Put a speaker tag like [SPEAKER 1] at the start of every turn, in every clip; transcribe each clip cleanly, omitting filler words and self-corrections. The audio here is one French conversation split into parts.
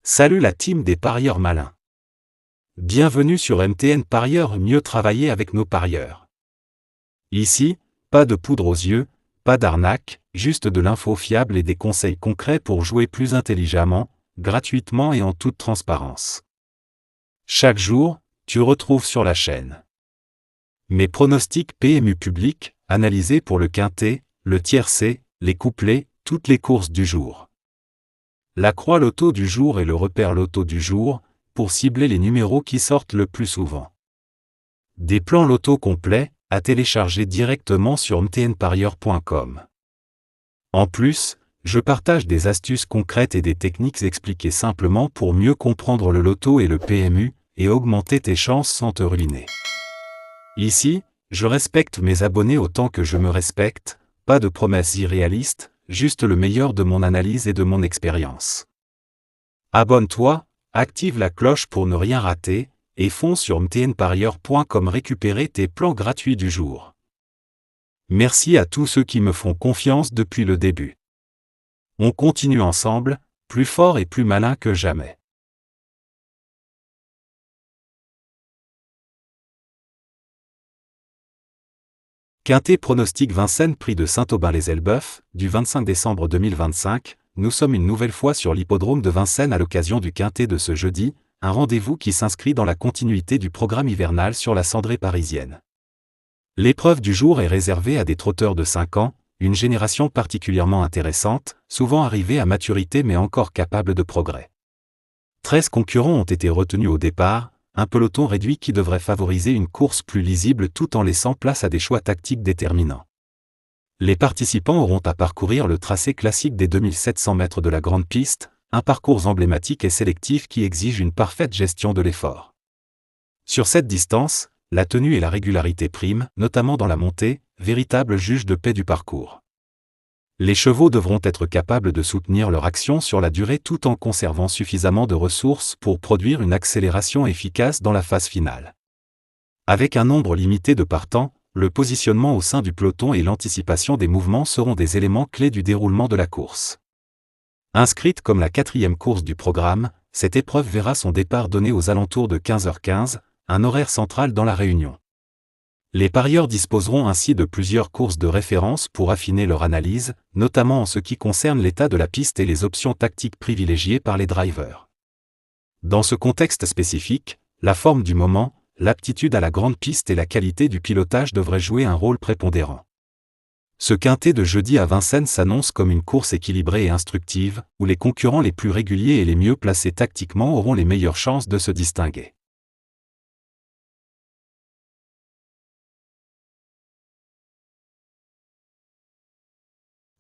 [SPEAKER 1] Salut la team des parieurs malins. Bienvenue sur MTN Parieurs, mieux travailler avec nos parieurs. Ici, pas de poudre aux yeux, pas d'arnaque, juste de l'info fiable et des conseils concrets pour jouer plus intelligemment, gratuitement et en toute transparence. Chaque jour, tu retrouves sur la chaîne mes pronostics PMU publics, analysés pour le quintet, le tiercé, les couplets, toutes les courses du jour. La croix loto du jour et le repère loto du jour, pour cibler les numéros qui sortent le plus souvent. Des plans loto complets, à télécharger directement sur mtnparieur.com. En plus, je partage des astuces concrètes et des techniques expliquées simplement pour mieux comprendre le loto et le PMU, et augmenter tes chances sans te ruiner. Ici, je respecte mes abonnés autant que je me respecte, pas de promesses irréalistes, juste le meilleur de mon analyse et de mon expérience. Abonne-toi, active la cloche pour ne rien rater, et fonce sur mtnparieur.com récupérer tes plans gratuits du jour. Merci à tous ceux qui me font confiance depuis le début. On continue ensemble, plus fort et plus malin que jamais. Quintet pronostic Vincennes prix de Saint-Aubin-les-Elbeufs, du 25 décembre 2025, nous sommes une nouvelle fois sur l'hippodrome de Vincennes à l'occasion du quintet de ce jeudi, un rendez-vous qui s'inscrit dans la continuité du programme hivernal sur la cendrée parisienne. L'épreuve du jour est réservée à des trotteurs de 5 ans, une génération particulièrement intéressante, souvent arrivée à maturité mais encore capable de progrès. 13 concurrents ont été retenus au départ, un peloton réduit qui devrait favoriser une course plus lisible tout en laissant place à des choix tactiques déterminants. Les participants auront à parcourir le tracé classique des 2700 mètres de la grande piste, un parcours emblématique et sélectif qui exige une parfaite gestion de l'effort. Sur cette distance, la tenue et la régularité priment, notamment dans la montée, véritable juge de paix du parcours. Les chevaux devront être capables de soutenir leur action sur la durée tout en conservant suffisamment de ressources pour produire une accélération efficace dans la phase finale. Avec un nombre limité de partants, le positionnement au sein du peloton et l'anticipation des mouvements seront des éléments clés du déroulement de la course. Inscrite comme la 4e course du programme, cette épreuve verra son départ donné aux alentours de 15h15, un horaire central dans la Réunion. Les parieurs disposeront ainsi de plusieurs courses de référence pour affiner leur analyse, notamment en ce qui concerne l'état de la piste et les options tactiques privilégiées par les drivers. Dans ce contexte spécifique, la forme du moment, l'aptitude à la grande piste et la qualité du pilotage devraient jouer un rôle prépondérant. Ce quintet de jeudi à Vincennes s'annonce comme une course équilibrée et instructive, où les concurrents les plus réguliers et les mieux placés tactiquement auront les meilleures chances de se distinguer.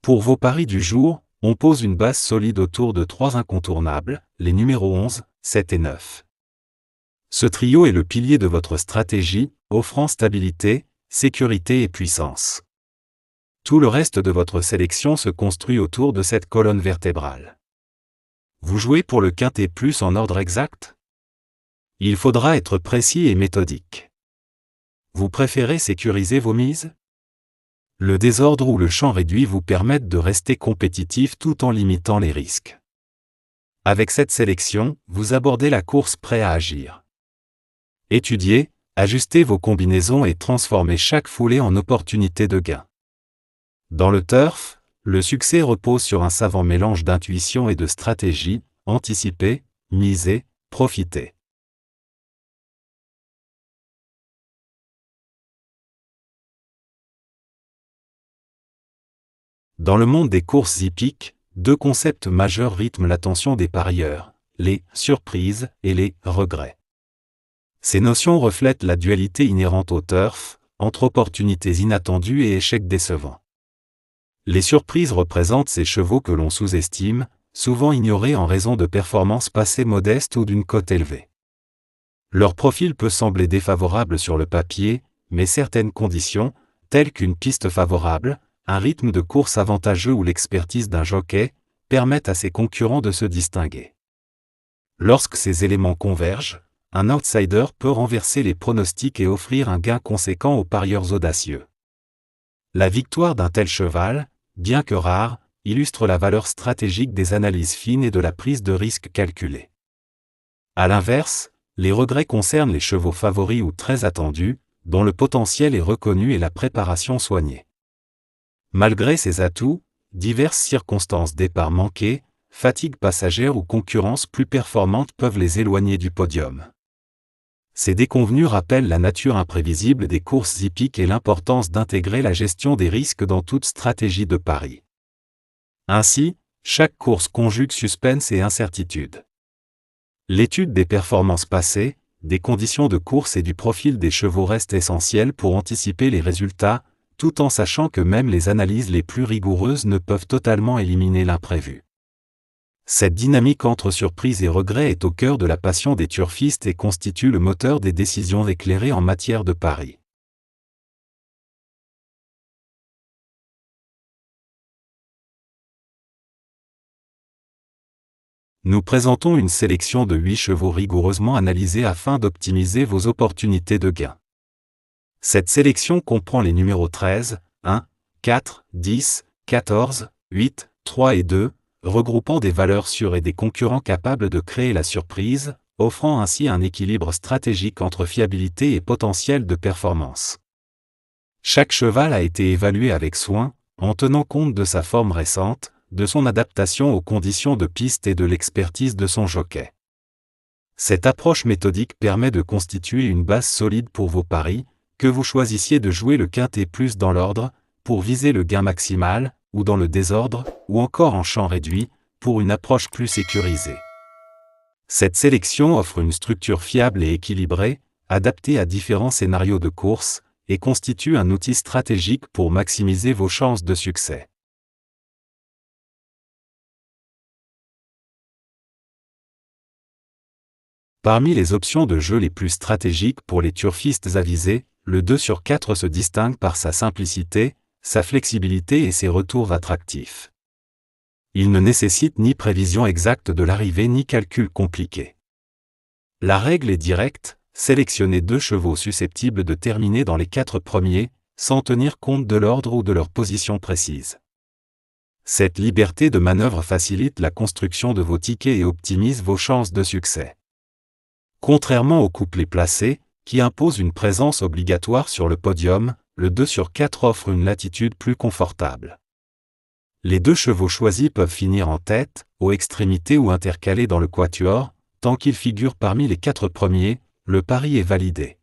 [SPEAKER 1] Pour vos paris du jour, on pose une base solide autour de 3 incontournables, les numéros 11, 7 et 9. Ce trio est le pilier de votre stratégie, offrant stabilité, sécurité et puissance. Tout le reste de votre sélection se construit autour de cette colonne vertébrale. Vous jouez pour le quintet plus en ordre exact? Il faudra être précis et méthodique. Vous préférez sécuriser vos mises? Le désordre ou le champ réduit vous permettent de rester compétitif tout en limitant les risques. Avec cette sélection, vous abordez la course prêt à agir. Étudiez, ajustez vos combinaisons et transformez chaque foulée en opportunité de gain. Dans le turf, le succès repose sur un savant mélange d'intuition et de stratégie, anticipez, misez, profitez. Dans le monde des courses hippiques, 2 concepts majeurs rythment l'attention des parieurs, les « surprises » et les « regrets ». Ces notions reflètent la dualité inhérente au turf, entre opportunités inattendues et échecs décevants. Les surprises représentent ces chevaux que l'on sous-estime, souvent ignorés en raison de performances passées modestes ou d'une cote élevée. Leur profil peut sembler défavorable sur le papier, mais certaines conditions, telles qu'une piste favorable, un rythme de course avantageux ou l'expertise d'un jockey, permettent à ses concurrents de se distinguer. Lorsque ces éléments convergent, un outsider peut renverser les pronostics et offrir un gain conséquent aux parieurs audacieux. La victoire d'un tel cheval, bien que rare, illustre la valeur stratégique des analyses fines et de la prise de risque calculée. À l'inverse, les regrets concernent les chevaux favoris ou très attendus, dont le potentiel est reconnu et la préparation soignée. Malgré ces atouts, diverses circonstances départ manqué, fatigue passagère ou concurrence plus performante peuvent les éloigner du podium. Ces déconvenues rappellent la nature imprévisible des courses hippiques et l'importance d'intégrer la gestion des risques dans toute stratégie de pari. Ainsi, chaque course conjugue suspense et incertitude. L'étude des performances passées, des conditions de course et du profil des chevaux reste essentielle pour anticiper les résultats, tout en sachant que même les analyses les plus rigoureuses ne peuvent totalement éliminer l'imprévu. Cette dynamique entre surprise et regret est au cœur de la passion des turfistes et constitue le moteur des décisions éclairées en matière de paris. Nous présentons une sélection de 8 chevaux rigoureusement analysés afin d'optimiser vos opportunités de gain. Cette sélection comprend les numéros 13, 1, 4, 10, 14, 8, 3 et 2, regroupant des valeurs sûres et des concurrents capables de créer la surprise, offrant ainsi un équilibre stratégique entre fiabilité et potentiel de performance. Chaque cheval a été évalué avec soin, en tenant compte de sa forme récente, de son adaptation aux conditions de piste et de l'expertise de son jockey. Cette approche méthodique permet de constituer une base solide pour vos paris, que vous choisissiez de jouer le quintet plus dans l'ordre, pour viser le gain maximal, ou dans le désordre, ou encore en champ réduit, pour une approche plus sécurisée. Cette sélection offre une structure fiable et équilibrée, adaptée à différents scénarios de course, et constitue un outil stratégique pour maximiser vos chances de succès. Parmi les options de jeu les plus stratégiques pour les turfistes avisés, le 2/4 se distingue par sa simplicité, sa flexibilité et ses retours attractifs. Il ne nécessite ni prévision exacte de l'arrivée ni calcul compliqué. La règle est directe, sélectionnez 2 chevaux susceptibles de terminer dans les 4 premiers, sans tenir compte de l'ordre ou de leur position précise. Cette liberté de manœuvre facilite la construction de vos tickets et optimise vos chances de succès. Contrairement au couplet placé, qui impose une présence obligatoire sur le podium, le 2/4 offre une latitude plus confortable. Les 2 chevaux choisis peuvent finir en tête, aux extrémités ou intercalés dans le quatuor, tant qu'ils figurent parmi les 4 premiers, le pari est validé.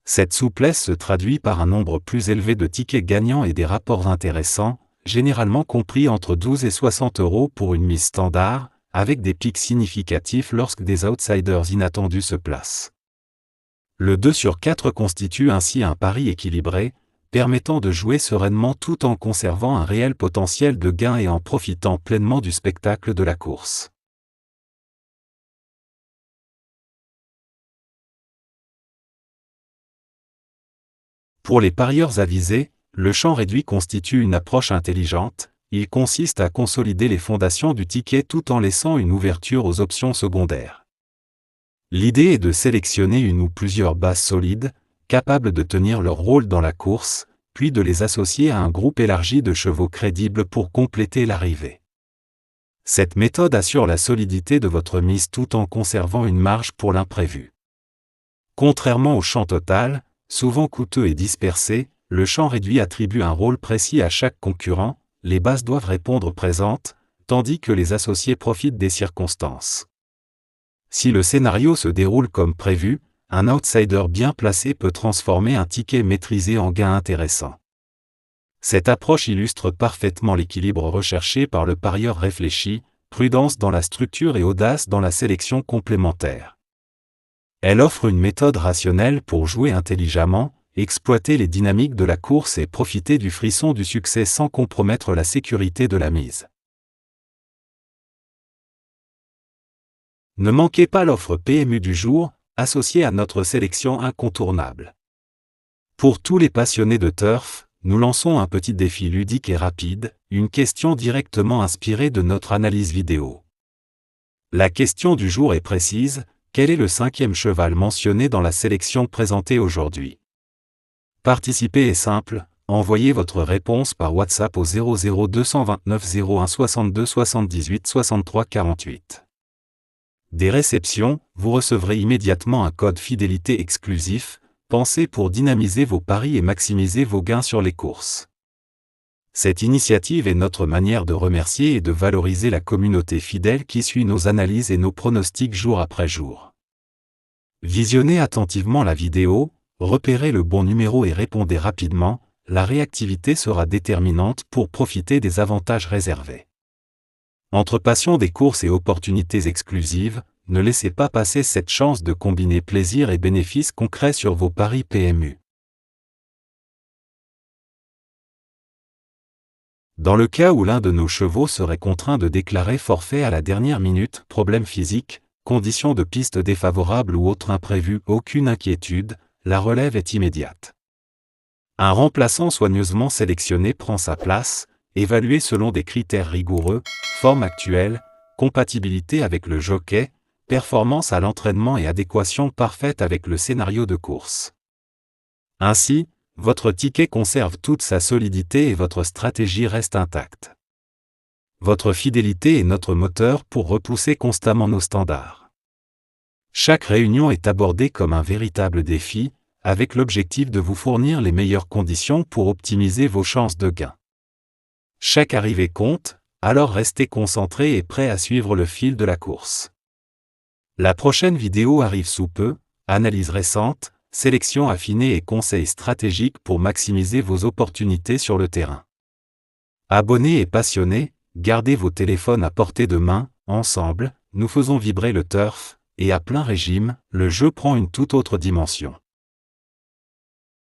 [SPEAKER 1] Cette souplesse se traduit par un nombre plus élevé de tickets gagnants et des rapports intéressants, généralement compris entre 12 et 60 € pour une mise standard, avec des pics significatifs lorsque des outsiders inattendus se placent. Le 2/4 constitue ainsi un pari équilibré, permettant de jouer sereinement tout en conservant un réel potentiel de gain et en profitant pleinement du spectacle de la course. Pour les parieurs avisés, le champ réduit constitue une approche intelligente. Il consiste à consolider les fondations du ticket tout en laissant une ouverture aux options secondaires. L'idée est de sélectionner une ou plusieurs bases solides, capables de tenir leur rôle dans la course, puis de les associer à un groupe élargi de chevaux crédibles pour compléter l'arrivée. Cette méthode assure la solidité de votre mise tout en conservant une marge pour l'imprévu. Contrairement au champ total, souvent coûteux et dispersé, le champ réduit attribue un rôle précis à chaque concurrent. Les bases doivent répondre présentes, tandis que les associés profitent des circonstances. Si le scénario se déroule comme prévu, un outsider bien placé peut transformer un ticket maîtrisé en gain intéressant. Cette approche illustre parfaitement l'équilibre recherché par le parieur réfléchi, prudence dans la structure et audace dans la sélection complémentaire. Elle offre une méthode rationnelle pour jouer intelligemment, exploiter les dynamiques de la course et profiter du frisson du succès sans compromettre la sécurité de la mise. Ne manquez pas l'offre PMU du jour, associée à notre sélection incontournable. Pour tous les passionnés de turf, nous lançons un petit défi ludique et rapide, une question directement inspirée de notre analyse vidéo. La question du jour est précise, quel est le 5e cheval mentionné dans la sélection présentée aujourd'hui ? Participer est simple, envoyez votre réponse par WhatsApp au 00 229 01 62 78 63 48. Des réceptions, vous recevrez immédiatement un code fidélité exclusif, pensé pour dynamiser vos paris et maximiser vos gains sur les courses. Cette initiative est notre manière de remercier et de valoriser la communauté fidèle qui suit nos analyses et nos pronostics jour après jour. Visionnez attentivement la vidéo, repérez le bon numéro et répondez rapidement, la réactivité sera déterminante pour profiter des avantages réservés. Entre passion des courses et opportunités exclusives, ne laissez pas passer cette chance de combiner plaisir et bénéfices concrets sur vos paris PMU. Dans le cas où l'un de nos chevaux serait contraint de déclarer forfait à la dernière minute, problème physique, conditions de piste défavorables ou autre imprévu, aucune inquiétude, la relève est immédiate. Un remplaçant soigneusement sélectionné prend sa place, évalué selon des critères rigoureux, forme actuelle, compatibilité avec le jockey, performance à l'entraînement et adéquation parfaite avec le scénario de course. Ainsi, votre ticket conserve toute sa solidité et votre stratégie reste intacte. Votre fidélité est notre moteur pour repousser constamment nos standards. Chaque réunion est abordée comme un véritable défi, avec l'objectif de vous fournir les meilleures conditions pour optimiser vos chances de gain. Chaque arrivée compte, alors restez concentré et prêt à suivre le fil de la course. La prochaine vidéo arrive sous peu, analyse récente, sélection affinée et conseils stratégiques pour maximiser vos opportunités sur le terrain. Abonnés et passionnés, gardez vos téléphones à portée de main, ensemble, nous faisons vibrer le turf, et à plein régime, le jeu prend une toute autre dimension.